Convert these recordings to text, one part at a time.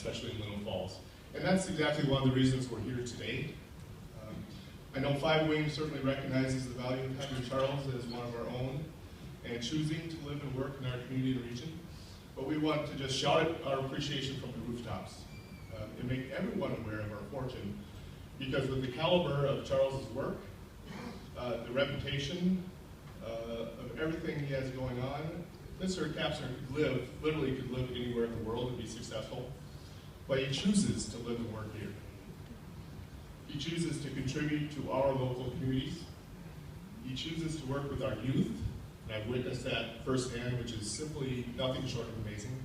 especially in Little Falls. And that's exactly one of the reasons we're here today. I know Five Wings certainly recognizes the value of having Charles as one of our own and choosing to live and work in our community and region. But we want to just shout our appreciation from the rooftops and make everyone aware of our fortune, because with the caliber of Charles's work, the reputation of everything he has going on, Mr. Kapsner literally could live anywhere in the world and be successful, but he chooses to live and work here. He chooses to contribute to our local communities. He chooses to work with our youth, and I've witnessed that firsthand, which is simply nothing short of amazing.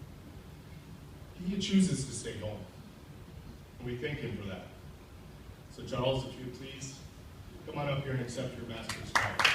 He chooses to stay home, and we thank him for that. So Charles, if you would please come on up here and accept your master's scholarship.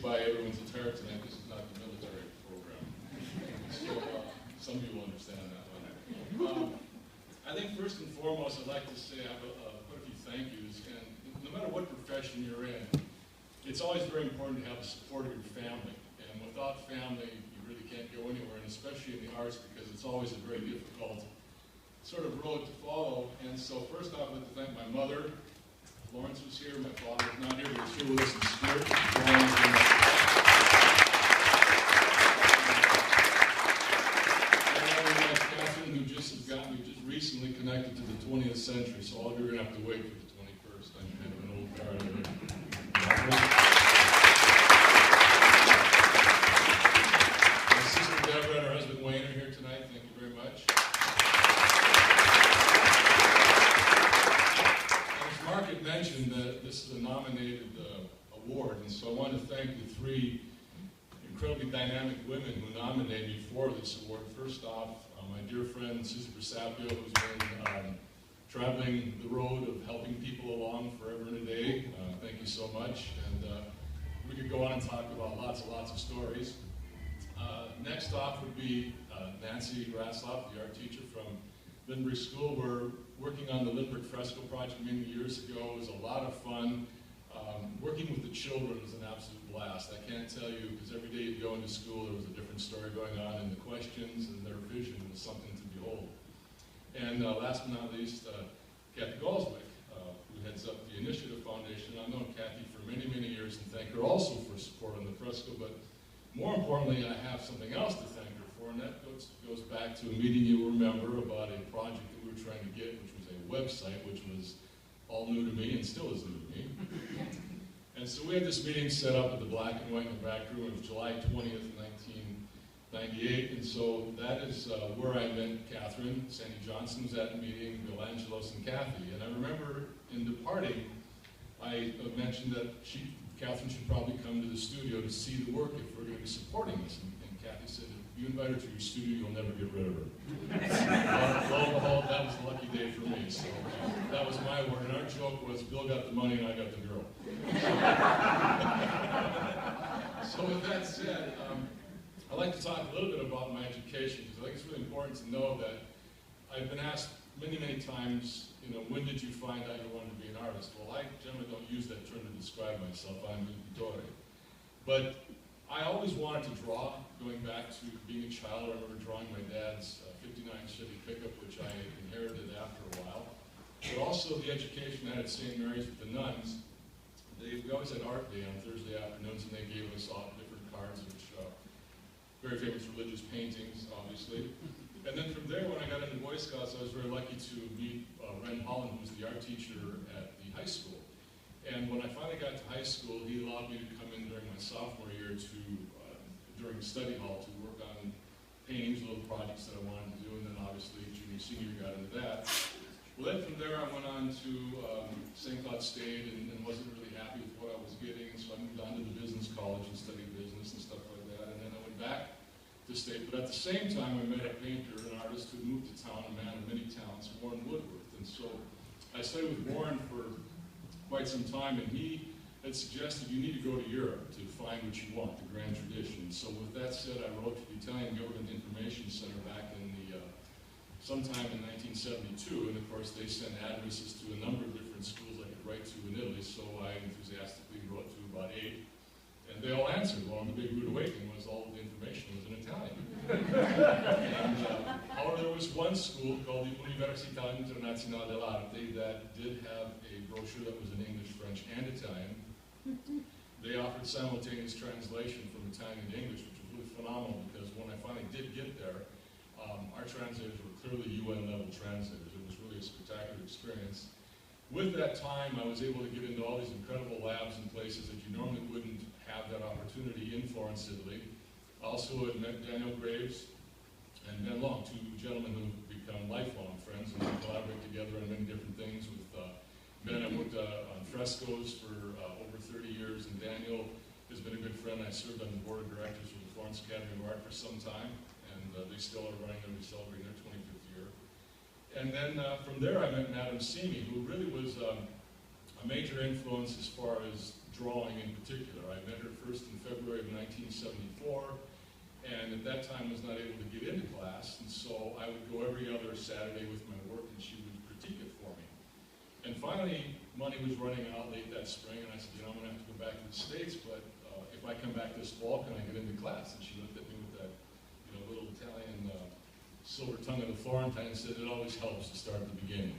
By everyone's attire tonight, this is not the military program. So some of you will understand that one. I think first and foremost, I'd like to say I have quite a few thank yous. And no matter what profession you're in, it's always very important to have the support of your family. And without family, you really can't go anywhere, and especially in the arts, because it's always a very difficult sort of road to follow. And so first off, I'd like to thank my mother. Lawrence was here, my father was not here, but he's here with us in spirit. Catherine, who just recently connected to the 20th century, so all of you are going to have to wait for the 21st. I'm kind of an old guard already. My sister Deborah and her husband Wayne are here tonight. Thank you very much. Mark had mentioned that this is a nominated award, and so I want to thank the three incredibly dynamic women who nominated me for this award. First off, my dear friend Susan Persapio, who's been traveling the road of helping people along forever and a day. Thank you so much, and we could go on and talk about lots of stories. Next off would be Nancy Grasloff, the art teacher from Lindbergh School. We're working on the Lindbergh Fresco project many years ago. It was a lot of fun. Working with the children was an absolute blast. I can't tell you, because every day you'd go into school, there was a different story going on, and the questions and their vision was something to behold. And last but not least, Kathy Galswick, who heads up the Initiative Foundation. I've known Kathy for many years and thank her also for support on the Fresco, but more importantly, I have something else to thank her for, and that goes back to a meeting you remember about a project that we were trying to get, which was a website, which was all new to me and still is new to me. And so we had this meeting set up at the Black and White in the back room. It was July 20th, 1998, and so that is where I met Catherine. Sandy Johnson was at the meeting, Bill Angelos, and Kathy. And I remember in departing, I mentioned that Catherine should probably come to the studio to see the work if we're going to be supporting this. And Kathy said, if you invite her to your studio, you'll never get rid of her. Lo and behold, that was a lucky day for me. So that was my word. And our joke was, Bill got the money and I got the girl. So with that said, I'd like to talk a little bit about my education, because I think it's really important to know that I've been asked many times, when did you find out you wanted to be an artist? Well, I generally don't use that term to describe myself. I'm a pittore. But I always wanted to draw, going back to being a child. I remember drawing my dad's 59 Chevy pickup, which I inherited after a while. But also the education I had at St. Mary's with the nuns. We always had art day on Thursday afternoons, and they gave us all different cards, which very famous religious paintings, obviously. And then from there, when I got into Boy Scouts, I was very lucky to meet Ren Holland, who was the art teacher at the high school. And when I finally got to high school, he allowed me to come in during my sophomore year during study hall to work on paintings, little projects that I wanted to do, and then obviously junior, senior got into that. Well, then from there I went on to St. Cloud State and wasn't really happy with what I was getting, and so I moved on to the business college and studied business and stuff like that, and then I went back to State. But at the same time, I met a painter, an artist who moved to town, a man of many talents, Warren Woodworth. And so I studied with Warren for quite some time, and he had suggested you need to go to Europe to find what you want, the grand tradition. So with that said, I wrote to the Italian Government Information Center back in the sometime in 1972, and of course they sent addresses to a number of different schools I could write to in Italy, so I enthusiastically wrote to about 8, and they all answered. Well, the big rude awakening was all of the information was in Italian. And, however, there was one school called the Università Internazionale dell'Arte that did have a brochure that was in English, French, and Italian. They offered simultaneous translation from Italian to English, which was really phenomenal, because when I finally did get there, our translators were clearly UN-level translators. It was really a spectacular experience. With that time, I was able to get into all these incredible labs and places that you normally wouldn't have that opportunity in Florence, Italy. Also had met Daniel Graves and Ben Long, two gentlemen who've become lifelong friends, and we collaborate together on many different things. With Ben, I worked on frescoes for over 30 years, and Daniel has been a good friend. I served on the board of directors of the Florence Academy of Art for some time, and they still are running, they'll be celebrating their 25th year. And then from there I met Madame Simi, who really was a major influence as far as drawing in particular. I met her first in February of 1974, and at that time was not able to get into class, and so I would go every other Saturday with my work, and she would critique it for me. And finally, money was running out late that spring, and I said, I'm going to have to go back to the States, but if I come back this fall, can I get into class? And she looked at me with that little Italian silver tongue of the Florentine and said, it always helps to start at the beginning.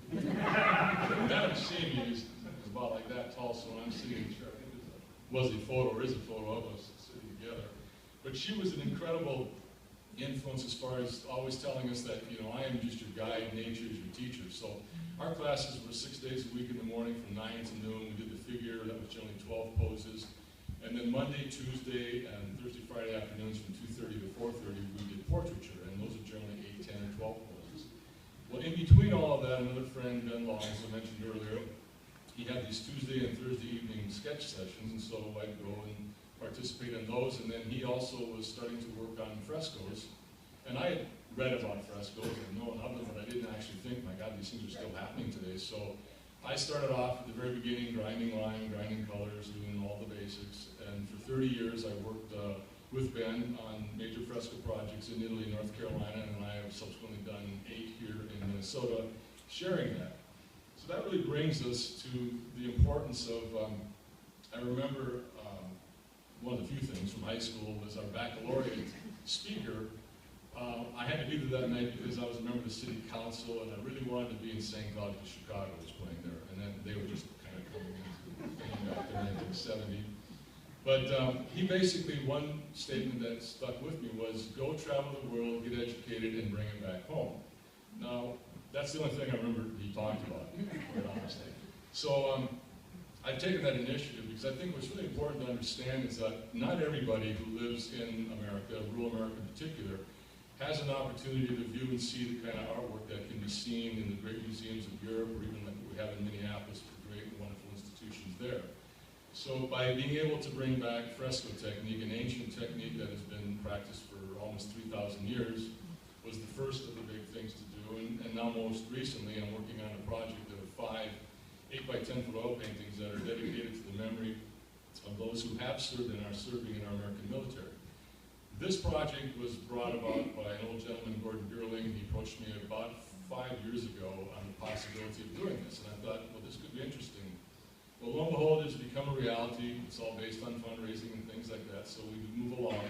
Madame Simi is about like that tall, so when I'm sitting in the chair, I think was a photo, or is a photo of us sitting together. But she was an incredible influence as far as always telling us that, I am just your guide, nature is your teacher. So our classes were 6 days a week in the morning from 9 to noon. We did the figure, that was generally 12 poses. And then Monday, Tuesday, and Thursday, Friday afternoons from 2:30 to 4:30, we did portraiture, and those are generally 8, 10, or 12 poses. Well, in between all of that, another friend, Ben Long, as I mentioned earlier, he had these Tuesday and Thursday evening sketch sessions, and so I'd go and participate in those. And then he also was starting to work on frescoes, and I had read about frescoes and known of them, but I didn't actually think, my God, these things are still happening today. So I started off at the very beginning, grinding lime, grinding colors, doing all the basics. And for 30 years, I worked with Ben on major fresco projects in Italy, North Carolina, and I have subsequently done 8 here in Minnesota, sharing that. So that really brings us to the importance of, I remember one of the few things from high school was our baccalaureate speaker. I had to be there that night because I was a member of the city council, and I really wanted to be in St. Cloud because Chicago was playing there, and then they were just kind of coming into the thing back in 1970. But he basically, one statement that stuck with me was, go travel the world, get educated, and bring it back home. Now, that's the only thing I remember he talked about, quite honestly. So I've taken that initiative because I think what's really important to understand is that not everybody who lives in America, rural America in particular, has an opportunity to view and see the kind of artwork that can be seen in the great museums of Europe, or even like what we have in Minneapolis with great and wonderful institutions there. So by being able to bring back fresco technique, an ancient technique that has been practiced for almost 3,000 years, was the first of the big things to do. And now most recently, I'm working on a project of 5 8x10-foot oil paintings that are dedicated to the memory of those who have served and are serving in our American military. This project was brought about by an old gentleman, Gordon Gerling. He approached me about 5 years ago on the possibility of doing this, and I thought, well, this could be interesting. Well, lo and behold, it's become a reality. It's all based on fundraising and things like that, so we move along.